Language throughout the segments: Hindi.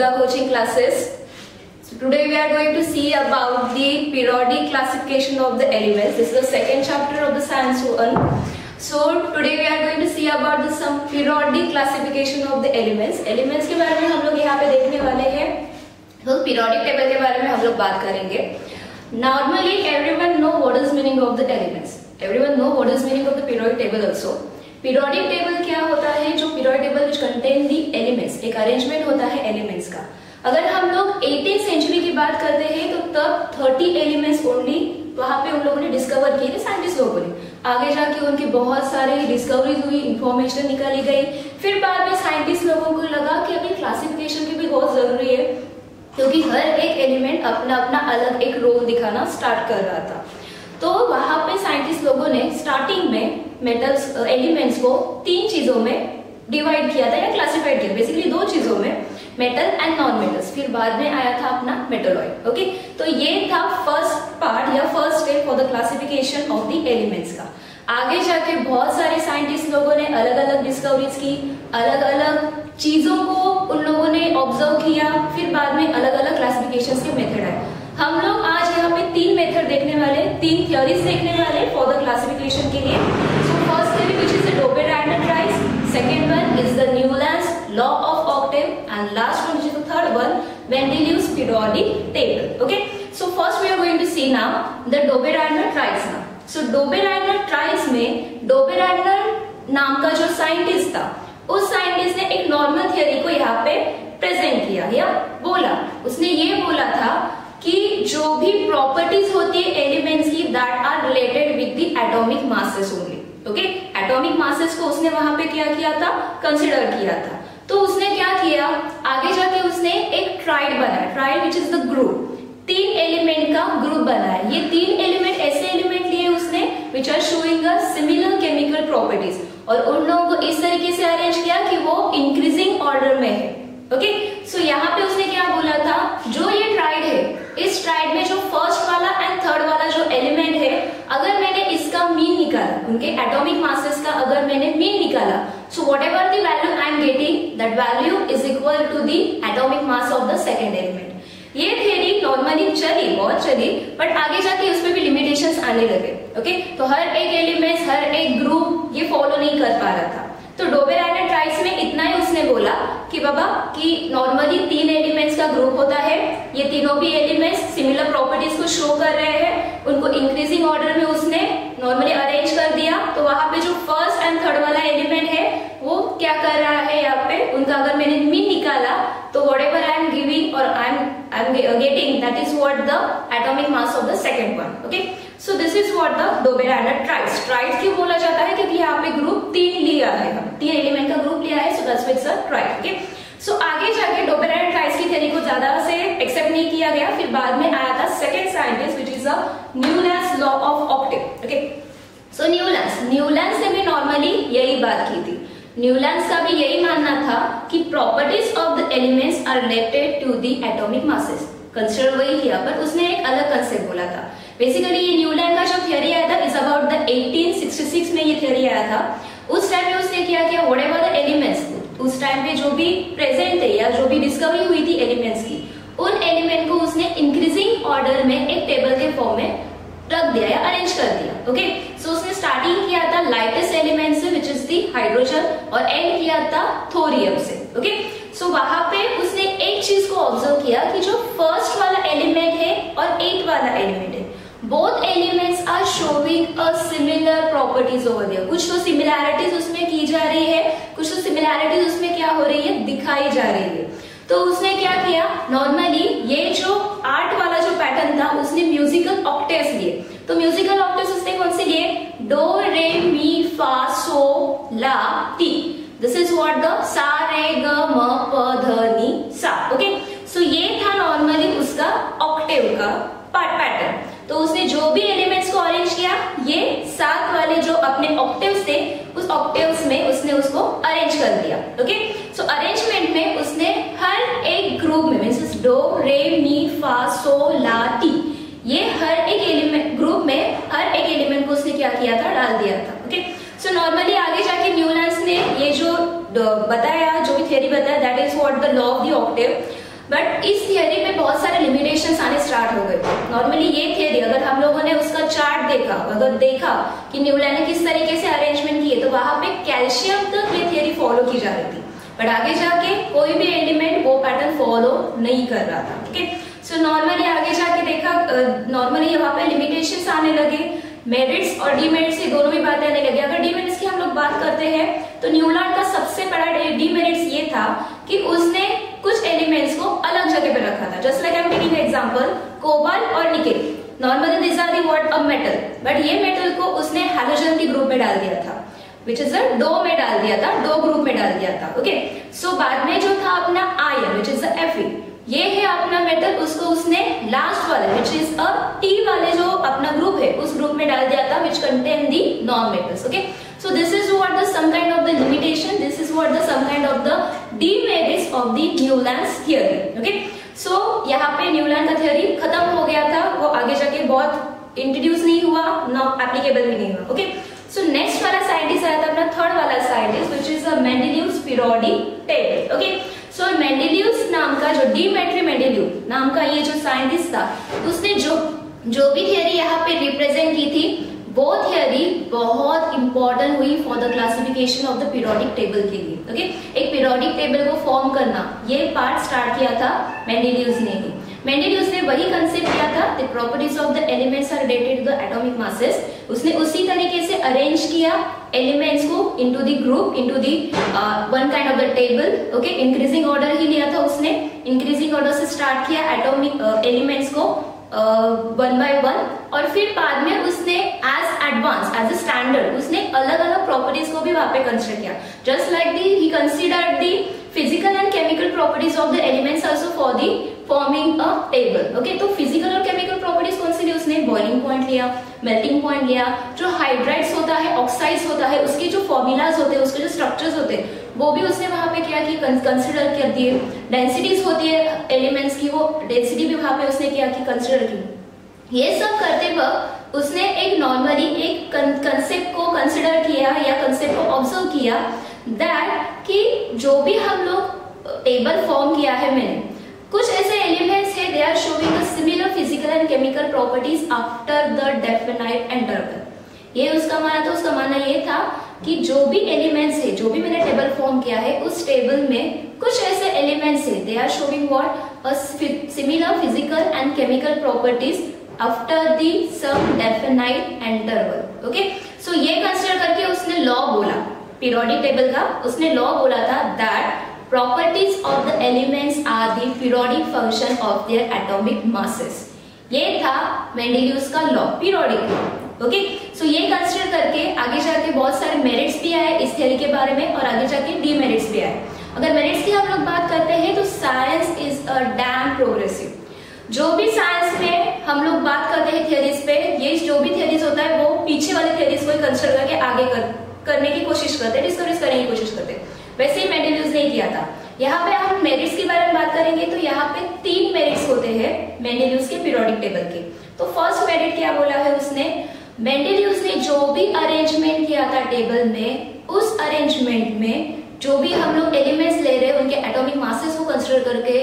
Durga coaching classes. So today we are going to see about the periodic classification of the elements. This is the second chapter of the science one. So today we are going to see about some periodic classification of the elements. Elements के बारे में हम लोग यहाँ पे देखने वाले हैं. तो periodic table के बारे में हम लोग बात करेंगे. Normally everyone know what is meaning of the elements. Everyone know what is meaning of the periodic table also. Periodic table क्या होता है? जो periodic table which contain the elements, एक arrangement होता है elements का. अगर हम लोग 18th सेंचुरी की बात करते हैं तो तब 30 एलिमेंट्स ओनली वहां पे उन लोगों ने डिस्कवर किए थे, साइंटिस्ट लोगों ने. आगे जाके उनकी बहुत सारी डिस्कवरीज हुई, इंफॉर्मेशन निकाली गई. फिर बाद में साइंटिस्ट लोगों को लगा कि अभी क्लासिफिकेशन की भी बहुत जरूरी है, क्योंकि हर एक एलिमेंट अपना अपना अलग एक रोल दिखाना स्टार्ट कर रहा था. तो वहां पे साइंटिस्ट लोगों ने स्टार्टिंग में मेटल्स एलिमेंट्स को 3 चीजों में डिवाइड किया था या क्लासिफाइड किया. बेसिकली 2 चीजों में, मेटल एंड नॉन मेटल्स. फिर बाद में आया था अपना मेटलॉइड. ओके, तो ये था फर्स्ट पार्ट या first step for the classification of the elements का. आगे जाके बहुत सारे साइंटिस्ट लोगों ने अलग अलग डिस्कवरीज की, अलग अलग चीजों को उन लोगों ने ऑब्जर्व किया. फिर बाद में अलग अलग क्लासिफिकेशन के मेथड आए. हम लोग आज यहाँ पे 3 मेथड देखने वाले, 3 थ्योरीज देखने वाले फॉर द क्लासिफिकेशन के लिए. So first theory which is the Dobereiner triads, second one is the Newlands law of octave, and last one which is the third one, Mendeleev's periodic table. Okay, so first we are going to see now the Dobbe-Randall trials now. So Dobbe-Randall trials में Dobbe-Randall नाम का जो साइंटिस्ट था, उस साइंटिस्ट ने एक नॉर्मल थियरी को यहाँ पे प्रेजेंट किया या बोला. उसने ये बोला था कि जो भी प्रॉपर्टीज होती है एलिमेंट्स की that are related with the atomic masses only. Okay, atomic masses को उसने वहां पे क्या किया था, कंसिडर किया था. तो उसने क्या किया, आगे जाके उसने एक ट्राइड बनाया. Triad which is the group, 3 element का ग्रुप बनाया. ये 3 एलिमेंट ऐसे एलिमेंट लिए उसने which are showing a similar chemical properties, और उन लोगों को इस तरीके से अरेंज किया कि वो इंक्रीजिंग ऑर्डर में है. ओके, सो यहाँ पे उसने क्या बोला था, जो ये ट्राइड है, इस ट्राइड में जो फर्स्ट वाला एंड थर्ड वाला जो एलिमेंट है, अगर मैंने इसका मीन निकाला, उनके एटॉमिक मासेस का अगर मैंने मीन निकाला, so whatever the value I am getting, that value is equal to the atomic mass of the second element. ये थ्योरी नॉर्मली चली, बहुत चली, बट आगे जाके उसमें भी लिमिटेशंस आने लगे. ओके, तो हर एक एलिमेंट्स, हर एक ग्रुप ये फॉलो नहीं कर पा रहा था. तो डोबे-रैंडल ट्राइल्स में इतना ही उसने बोला कि बाबा कि नॉर्मली 3 एलिमेंट्स का ग्रुप होता है, ये तीनों भी एलिमेंट्स सिमिलर प्रॉपर्टीज को शो कर रहे हैं, उनको इंक्रीजिंग ऑर्डर में उसने नॉर्मली अरेंज कर दिया. तो वहां पे जो फर्स्ट एंड थर्ड वाला एलिमेंट है वो क्या कर रहा है, यहाँ पे उनका अगर मैंने मीन निकाला तो व्हाटएवर आई एम गिविंग और I am getting, that is what the atomic mass of the second one. Okay, so this is what the Dobereiner triads. Triads क्यों बोला जाता है, क्योंकि यहाँ पे ग्रुप 3 लिया है, 3 एलिमेंट का ग्रुप लिया है, so that's why it's a triad. Okay, so आगे जाके डोबे-रैंडल ट्राइल्स की थ्योरी को ज्यादा से एक्सेप्ट नहीं किया गया. फिर बाद में आया था second scientist which is a Newlands law of Octave. Okay, so Newlands ने भी नॉर्मली यही बात की थी. न्यूलैंड्स का भी यही मानना था कि properties of the elements are related to the atomic masses. Consider वही किया, पर उसने एक अलग कंसेप्ट बोला था. बेसिकली ये न्यूलैंड का जो थ्योरी आया था इज अबाउट द 1866 में ये थ्योरी आया था. उस टाइम में उसने क्या किया, व्हाटएवर द एलिमेंट्स, उस टाइम पे जो भी प्रेजेंट थे या जो भी डिस्कवरी हुई थी एलिमेंट्स की, उन एलिमेंट को उसने इंक्रीजिंग ऑर्डर में एक टेबल के फॉर्म में रख दिया या अरेंज कर दिया. ओके, सो उसने स्टार्टिंग किया था लाइटेस्ट एलिमेंट से विच इज द हाइड्रोजन, और एंड किया था थोरियम से. ओके, सो वहां पे उसने एक चीज को ऑब्जर्व किया कि जो फर्स्ट वाला एलिमेंट है और 8 वाला एलिमेंट है, both elements are showing a similar properties over there. कुछ तो सिमिलैरिटीज उसमें की जा रही है, कुछ तो सिमिलैरिटीज उसमें क्या हो रही है, दिखाई जा रही है. तो उसने क्या किया, नॉर्मली ये जो 8 वाला जो पैटर्न था उसने म्यूजिकल ऑक्टेव्स लिए. तो म्यूजिकल ऑक्टेव्स उसने कौन से लिए, dough re mi fa so la ti. This is what the sa re ग म प ध नी सा. ओके, सो ये था नॉर्मली उसका ऑक्टेव का पैटर्न. तो उसने जो भी एलिमेंट्स को अरेंज किया, ये 7 वाले जो अपने ऑक्टेव्स थे, उस ऑक्टेव्स में उसने उसको अरेंज कर दिया. ओके, सो अरेंजमेंट में उसने हर एक ग्रुप में means dough re mi fa so la T, ये हर एक एलिमेंट ग्रुप में हर एक एलिमेंट को उसने क्या किया था, डाल दिया था. ओके, सो नॉर्मली आगे जाके न्यूलैंड्स ने ये जो बताया, जो भी थ्योरी बताया, that is what the law of the Octave. But इस थियरी में बहुत सारे लिमिटेशंस आने स्टार्ट हो गए। नॉर्मली ये थियरी अगर हम लोगों ने उसका चार्ट देखा, अगर देखा कि न्यूलैंड ने किस तरीके से अरेंजमेंट किए, तो वहां पे कैल्शियम तक ये थियरी फॉलो की जा रही थी, बट आगे जाके कोई भी एलिमेंट वो पैटर्न फॉलो नहीं कर रहा था। ओके, सो नॉर्मली आगे जाके देखा, नॉर्मली यहाँ पे लिमिटेशंस आने लगे, मेरिट्स और डीमेरिट्स ये दोनों भी बातें आने लगी। अगर डीमेरिट्स की हम लोग बात करते हैं तो न्यूलैंड का सबसे बड़ा डीमेरिट्स ये था कि उसने कुछ एलिमेंट्स को अलग जगह पे रखा था। Just like I am taking example, cobalt और nickel, normally this are the what a metal, but ये मेटल को उसने हैलोजन के ग्रुप में डाल दिया था, विच इज अ डो में डाल दिया था, डो ग्रुप में डाल दिया था। ओके, सो बाद में जो था अपना आयन विच इज Fe, ये है अपना मेटल, उसको उसने लास्ट वाले विच इज अ T वाले जो अपना ग्रुप है उस ग्रुप में डाल दिया था, which contain the non metals. Okay, so this is what the some kind of the limitation, this is what the some kind of the demerits of the Newlands theory. Okay, so यहाँ पे न्यूलैंड का थियरी खत्म हो गया था, वो आगे जाके बहुत इंट्रोड्यूस नहीं हुआ, ना एप्लीकेबल भी नहीं हुआ। ओके, सो नेक्स्ट वाला साइंटिस्ट आया था अपना थर्ड वाला scientist which is Mendeleev's periodic table. Okay, so Mendeleev's नाम का जो डिमित्री मेंडेलीव नाम का ये जो साइंटिस्ट था, उसने जो भी थियरी यहाँ पे रिप्रेजेंट की थी, वो थियरी बहुत इंपॉर्टेंट हुई for the classification of the periodic table के लिए। ओके, एक पीरियोडिक टेबल को फॉर्म करना, ये पार्ट स्टार्ट किया था मेंडेलियव्स ने ही। मेंडेलियव्स ने वही कंसेप्ट किया था, the properties of the elements are related to the atomic masses. उसने उसी तरीके से अरेंज किया एलिमेंट्स को into the group, into the one kind of the table. Okay, increasing order ही लिया था उसने, इंक्रीजिंग ऑर्डर से स्टार्ट किया एटॉमिक एलिमेंट्स को वन बाय वन, और फिर बाद में उसने as advance as a standard उसने अलग अलग प्रॉपर्टीज को भी वहां पे कंसिडर किया। Just like he considered the physical and chemical properties of the elements also for the forming a table. Okay, तो फिजिकल और केमिकल प्रॉपर्टीज कौन सी ली उसने? बॉइलिंग पॉइंट लिया, मेल्टिंग पॉइंट लिया, जो हाइड्राइड्स होता है, ऑक्साइड्स होता है, उसके जो फॉर्मूलाज होते हैं, उसके जो स्ट्रक्चर्स होते हैं, वो भी उसने वहां पे क्या कि कंसिडर कर दिए। डेंसिटीज होती है एलिमेंट्स की, वो डेंसिटी भी वहां पे उसने क्या कि कंसिडर की। ये सब करते वक्त उसने एक नॉर्मली एक कंसेप्ट को कंसिडर किया या कंसेप्ट को ऑब्जर्व किया, दैट कि जो भी हम लोग टेबल फॉर्म किया है मैंने, कुछ ऐसे एलिमेंट्स है, they are showing a similar physical and chemical properties after the definite interval. ये उसका मानना था। उसका मानना ये था कि जो भी एलिमेंट्स है, जो भी मैंने टेबल फॉर्म किया है, उस टेबल में कुछ ऐसे एलिमेंट्स है, they are showing what a similar physical and chemical properties after the some definite interval. Okay, so ये कंसीडर करके उसने लॉ बोला पीरियोडिक टेबल का, उसने लॉ बोला था that properties of the elements are the periodic function of their atomic masses। ये था मेंडेलियव्स का law, periodic law. Okay, so ये कंसीडर करके आगे जाके बहुत सारे मेरिट्स भी आए इस थियरी के बारे में, और आगे जाके डीमेरिट्स भी आए। अगर मेरिट्स की हम लोग बात करते हैं तो science is a dam progressive. जो भी साइंस में हम लोग बात करते हैं थियरीज पे, ये जो भी थियरीज होता है वो पीछे वाले थियरीज को कंसीडर करके आगे करने की कोशिश करते हैं, डिस्कवरीज करने की कोशिश करते हैं। वैसे ही मेंडेलियव्स ने किया था। यहाँ पे हम मेरिट्स के बारे में बात करेंगे तो यहाँ पे 3 मेरिट्स होते हैं मेंडेलियव्स के पीरियोडिक टेबल के। तो फर्स्ट मेरिट क्या बोला है उसने? मेंडेलियव्स ने जो भी अरेंजमेंट किया था टेबल में, उस अरेंजमेंट में जो भी हम लोग एलिमेंट्स ले रहे हैं उनके एटॉमिक मासेस को कंसीडर करके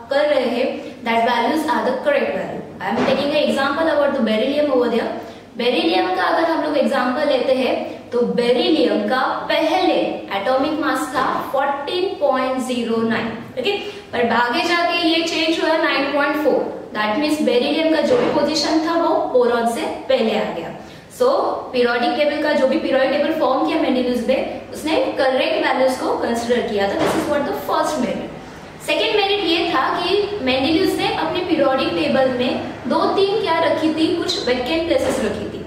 कर रहे हैं, that values are the correct value. I am taking an example about the beryllium over there. Beryllium का अगर हम लोग एग्जांपल लेते हैं तो बेरिलियम का पहले एटॉमिक मास था 14.09। ओके, पर आगे जाके ये चेंज हुआ 9.4। दैट मींस बेरिलियम का जो भी पोजीशन था वो बोरॉन से पहले आ गया। सो पीरियोडिक टेबल का जो भी पीरियोडिक टेबल फॉर्म किया मेंडेलियव्स ने, उसने करेक्ट वैल्यूज को कंसीडर किया था। This is what the first merit. Second merit ये था कि मेंडेलियव्स ने अपने पीरियोडिक टेबल में 2-3 क्या रखी थी, कुछ वैकेंट प्लेसेस रखी थी।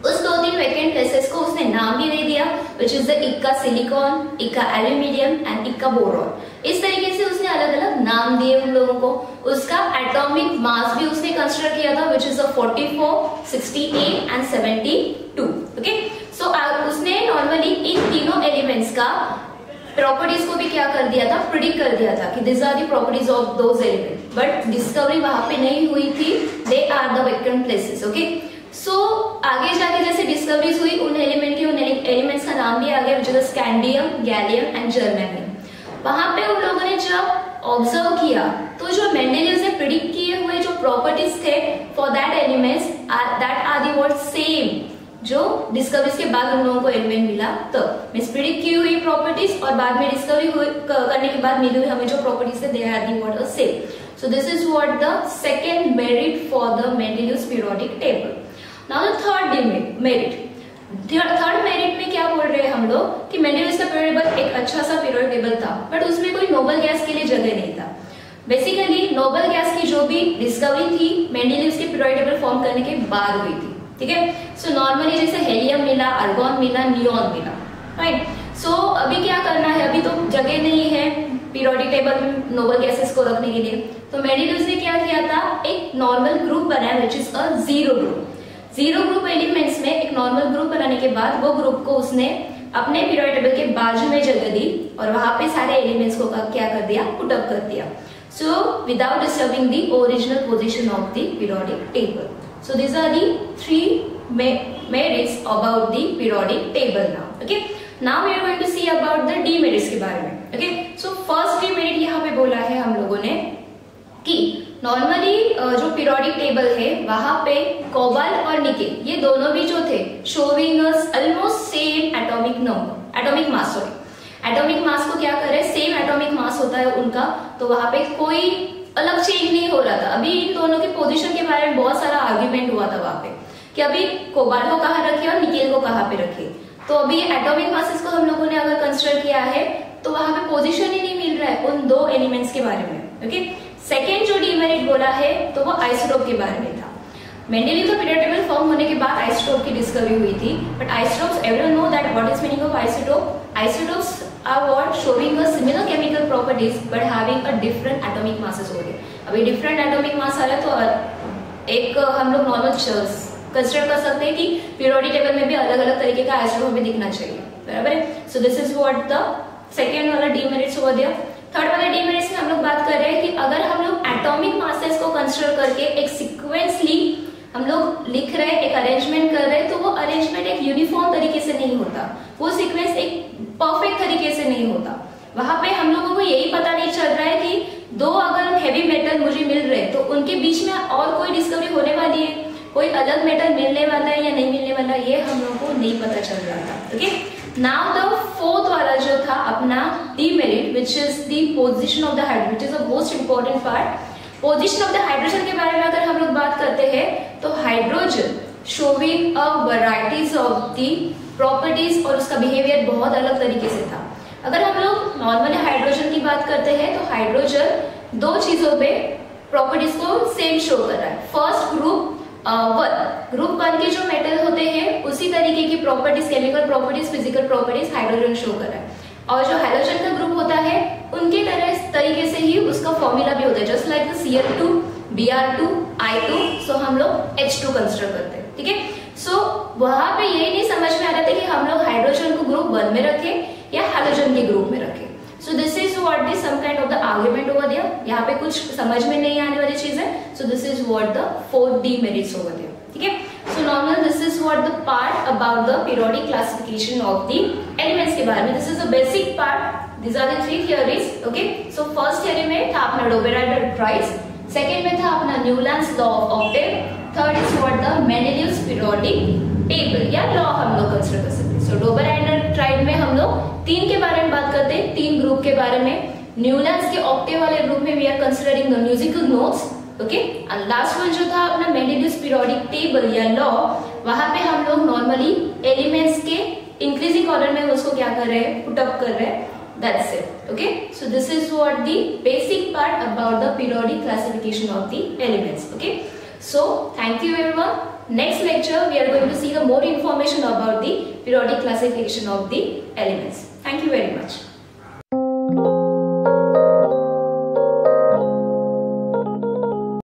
उस 2-3 वैकेंट प्लेसेस को उसने नाम भी दे दिया, विच इज द इक्का सिलिकॉन, इक्का एल्यूमिनियम एंड इक्का बोरॉन। इस तरीके से उसने अलग अलग नाम दिए उन लोगों को। उसका एटॉमिक मास भी उसने कंसीडर किया था, विच इज 44, 68 एंड 72। ओके, सो उसने नॉर्मली इन तीनों एलिमेंट्स का प्रॉपर्टीज को भी क्या कर दिया था, प्रिडिक्ट कर दिया था कि this are the properties of those element. But discovery वहां पे नहीं हुई थी, they are the vacant places. Okay, so आगे जाके जैसे डिस्कवरीज हुई उन एलिमेंट की, उन एलिमेंट्स का नाम भी आ गया, which is scandium, gallium and germanium. वहां पे उन लोगों ने जब ऑब्जर्व किया तो जो मेंडेलियस ने प्रिडिक्ट किए हुए जो प्रॉपर्टीज थे for that elements that are the what same जो डिस्कवरीज के बाद उन लोगों को एलिमेंट मिला तो मींस प्रिडिक्ट की हुई प्रॉपर्टीज और बाद में डिस्कवरी करने के बाद मिली हुई हमें जो प्रॉपर्टीज थे they are the what same. So this is what the second merit for the Mendeleev's periodic table. Now the third merit. Third merit में क्या बोल रहे हैं हम लोग कि मेंडेलियस का पीरियड टेबल एक अच्छा सा पीरियड टेबल था बट उसमें कोई नोबल गैस के लिए जगह नहीं था. बेसिकली नोबल गैस की जो भी डिस्कवरी थी मेंडेलियस के पीरियड टेबल फॉर्म करने के बाद हुई थी. ठीक है. सो नॉर्मली जैसे हेलियम मिला, आर्गॉन मिला, नियॉन मिला. राइट. सो अभी क्या करना है, अभी तो जगह नहीं है पीरियोडिक टेबल में नोबल गैसेस को रखने के लिए. तो मेंडेलियस ने क्या किया था, एक नॉर्मल ग्रुप बनाया which is a zero group. Zero group elements में एक नॉर्मल ग्रुप बनाने के बाद वो ग्रुप को उसने अपने पीरियोडिक टेबल के बाजू में जगह दी और वहां पे सारे एलिमेंट्स को क्या कर दिया, पुट अप कर दिया. So without disturbing the original position of the periodic table. So these are the three merits about the periodic table now. Okay. Now we are going to see about the demerits के बारे में. Okay. So first demerit यहाँ पे बोला है हम लोगों ने कि नॉर्मली जो पीरियोडिक टेबल है वहां पे कोबाल्ट और निकेल ये दोनों भी जो थे showing almost same atomic number, atomic mass. Sorry atomic mass को क्या करे, सेम एटॉमिक मास होता है उनका. तो वहां पे कोई अलग चेंज नहीं हो रहा था. अभी इन दोनों की पोजीशन के बारे में बहुत सारा आर्ग्यूमेंट हुआ था वहां पे कि अभी कोबाल्ट को कहाँ रखे और निकेल को कहाँ पे रखे. तो अभी एटॉमिक मासेस को हम लोगों ने अगर कंसिडर किया है तो वहां पे पोजीशन ही नहीं मिल रहा है उन दो एलिमेंट्स के बारे में. ओके. सेकेंड जो डीमेरिट बोला है तो वो आइसोटोप के बारे में था. मेंडेलीव का पीरियोडिक टेबल फॉर्म होने के बाद आइसोटोप की डिस्कवरी हुई थी. But isotopes everyone know that what is meaning of isotope. Isotopes are what showing a similar chemical properties but having a different atomic masses. हो गए अभी डिफरेंट एटॉमिक मास आ रहा है तो एक हम लोग नॉर्मल कंसिडर कर सकते हैं कि पीरियोडिक टेबल में भी अलग अलग तरीके का आइसोटोप हमें दिखना चाहिए. बराबर है. So this is what the second वाला डीमेरिट्स हुआ दिया. थर्ड वाला डीमेरिट्स में हम लोग बात कर रहे हैं कि अगर हम लोग एटॉमिक मासेस को कंसिडर करके एक सीक्वेंसली हम लोग लिख रहे हैं, एक अरेंजमेंट कर रहे हैं तो वो अरेंजमेंट एक यूनिफॉर्म तरीके से नहीं होता, वो सीक्वेंस एक परफेक्ट तरीके से नहीं होता. वहां पे हम लोगों को यही पता नहीं चल रहा है कि दो अगर हेवी मेटल मुझे मिल रहे तो उनके बीच में और कोई डिस्कवरी होने वाली है, कोई अलग मेटल मिलने वाला है या नहीं मिलने वाला, ये हम लोगों को नहीं पता चल रहा था. ओके. नाउ द फोर्थ वाला जो था अपना demerit which is the position of the hydrogen, which is the most important part. Position of the hydrogen के बारे में अगर हम लोग बात करते हैं तो hydrogen showing a varieties of the properties और उसका बिहेवियर बहुत अलग तरीके से था. अगर हम लोग नॉर्मली हाइड्रोजन की बात करते हैं तो हाइड्रोजन दो चीजों पे प्रॉपर्टीज को सेम शो कर रहा है. फर्स्ट ग्रुप वन के जो मेटल होते हैं उसी तरीके की properties, chemical properties, physical properties hydrogen show कर रहा है. और जो हाइड्रोजन का ग्रुप होता है उनके तरीके से ही उसका फॉर्मूला भी होता है, just like Cl2, Br2, I2. सो हम लोग H2 कंसिडर करते हैं. ठीक है. सो वहां पे यही नहीं समझ में आ रहा था कि हम लोग हाइड्रोजन को ग्रुप 1 में रखें या हाइड्रोजन के ग्रुप में रखें. So this is what the some kind of the argument over there. यहाँ पे कुछ समझ में नहीं आने वाली चीज है. So this is what the fourth demerits over there. ठीक है. So normal this is what the part about the periodic classification of the elements के बारे में. This is the basic part. These are the three theories. Okay. So first theory में था अपना डोबेराइडर ट्राइड्स, सेकेंड में था अपना Newlands law of octave, third is what the Mendeleev's periodic table या लॉ हम लोग कंसिडर कर सकते हैं. सो डोबेराइडर ट्राइड में हम लोग तीन के बारे में बात करते हैं, तीन ग्रुप के बारे में. न्यूलैंड्स के ऑक्टेव वाले ग्रुप में we are considering the musical notes. Okay. And last one जो था अपना मेंडेलीव्स पीरियोडिक टेबल या लॉ, वहां पे हम लोग नॉर्मली एलिमेंट्स के इंक्रीजिंग ऑर्डर में उसको क्या कर रहे हैं, पुट अप कर रहे हैं. That's it. Okay. So this is what the basic part about the periodic classification of the elements. Okay. So thank you everyone. Next lecture we are going to see the more information about the periodic classification of the elements. Thank you very much.